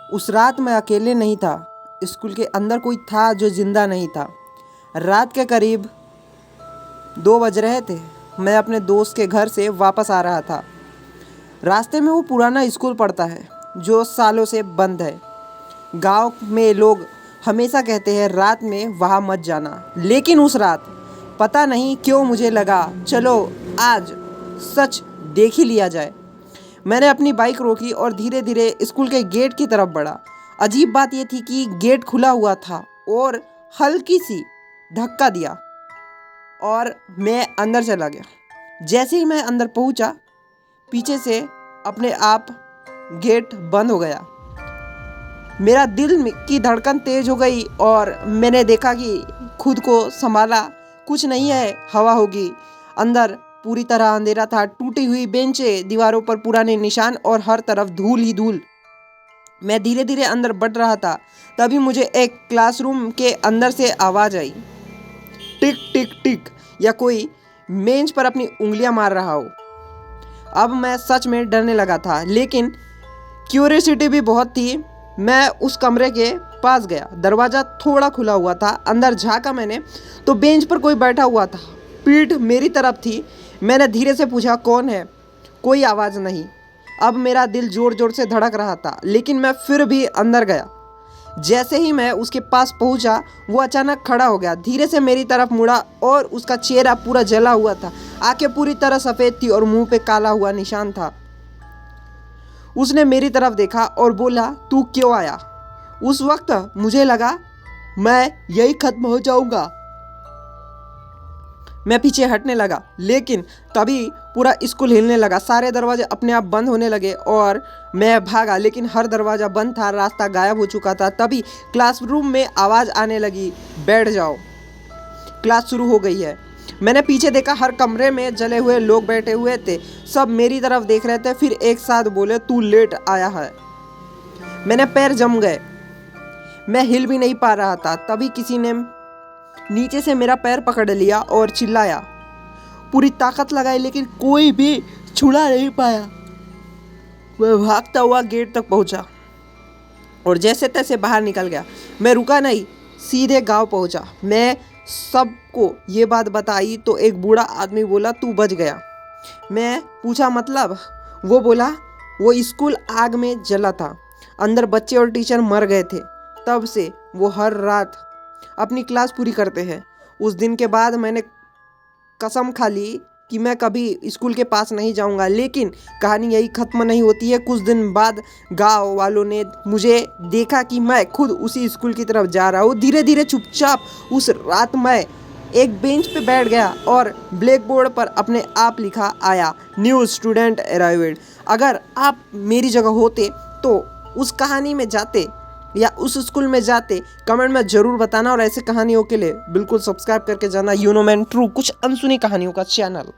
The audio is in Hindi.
उस रात मैं अकेले नहीं था। स्कूल के अंदर कोई था जो जिंदा नहीं था। रात के करीब 2 बज रहे थे। मैं अपने दोस्त के घर से वापस आ रहा था। रास्ते में वो पुराना स्कूल पड़ता है जो सालों से बंद है। गांव में लोग हमेशा कहते हैं रात में वहाँ मत जाना, लेकिन उस रात पता नहीं क्यों मुझे लगा चलो आज सच देख ही लिया जाए। मैंने अपनी बाइक रोकी और धीरे धीरे स्कूल के गेट की तरफ बढ़ा। अजीब बात यह थी कि गेट खुला हुआ था और हल्की सी धक्का दिया और मैं अंदर चला गया। जैसे ही मैं अंदर पहुंचा, पीछे से अपने आप गेट बंद हो गया। मेरा दिल की धड़कन तेज हो गई और मैंने देखा कि खुद को संभाला। कुछ नहीं है, हवा होगी। अंदर पूरी तरह अंधेरा था। टूटी हुई बेंचें, दीवारों पर पुराने निशान और हर तरफ धूल ही धूल। मैं धीरे धीरे अंदर बढ़ रहा था, तभी मुझे एक क्लासरूम के अंदर से आवाज़ आई, टिक टिक टिक, या कोई मेज पर अपनी उंगलियां मार रहा हो। अब मैं सच में डरने लगा था, लेकिन क्यूरियोसिटी भी बहुत थी। मैं उस कमरे के पास गया। दरवाज़ा थोड़ा खुला हुआ था। अंदर झांका मैंने तो बेंच पर कोई बैठा हुआ था। पीठ मेरी तरफ थी। मैंने धीरे से पूछा, कौन है? कोई आवाज़ नहीं। अब मेरा दिल ज़ोर ज़ोर से धड़क रहा था, लेकिन मैं फिर भी अंदर गया। जैसे ही मैं उसके पास पहुंचा, वो अचानक खड़ा हो गया, धीरे से मेरी तरफ मुड़ा और उसका चेहरा पूरा जला हुआ था। आंखें पूरी तरह सफ़ेद थी और मुंह पे काला हुआ निशान था। उसने मेरी तरफ देखा और बोला, तू क्यों आया? उस वक्त मुझे लगा मैं यही खत्म हो जाऊंगा। मैं पीछे हटने लगा, लेकिन तभी पूरा स्कूल हिलने लगा। सारे दरवाजे अपने आप बंद होने लगे और मैं भागा, लेकिन हर दरवाज़ा बंद था। रास्ता गायब हो चुका था। तभी क्लासरूम में आवाज़ आने लगी, बैठ जाओ, क्लास शुरू हो गई है। मैंने पीछे देखा, हर कमरे में जले हुए लोग बैठे हुए थे। सब मेरी तरफ देख रहे थे। फिर एक साथ बोले, तू लेट आया है। मैंने पैर जम गए। मैं हिल भी नहीं पा रहा था। तभी किसी ने नीचे से मेरा पैर पकड़ लिया और चिल्लाया। पूरी ताकत लगाई, लेकिन कोई भी छुड़ा नहीं पाया। मैं भागता हुआ गेट तक पहुंचा और जैसे तैसे बाहर निकल गया। मैं रुका नहीं, सीधे गांव पहुंचा। मैं सबको ये बात बताई तो एक बूढ़ा आदमी बोला, तू बच गया। मैं पूछा, मतलब? वो बोला, वो स्कूल आग में जला था। अंदर बच्चे और टीचर मर गए थे। तब से वो हर रात अपनी क्लास पूरी करते हैं। उस दिन के बाद मैंने कसम खा ली कि मैं कभी स्कूल के पास नहीं जाऊंगा। लेकिन कहानी यही ख़त्म नहीं होती है। कुछ दिन बाद गांव वालों ने मुझे देखा कि मैं खुद उसी स्कूल की तरफ जा रहा हूँ। धीरे धीरे चुपचाप उस रात मैं एक बेंच पे बैठ गया और ब्लैक बोर्ड पर अपने आप लिखा आया, न्यू स्टूडेंट अराइव्ड। अगर आप मेरी जगह होते तो उस कहानी में जाते या उस स्कूल में जाते? कमेंट में ज़रूर बताना और ऐसे कहानियों के लिए बिल्कुल सब्सक्राइब करके जाना यूनो मैन ट्रू, कुछ अनसुनी कहानियों का चैनल।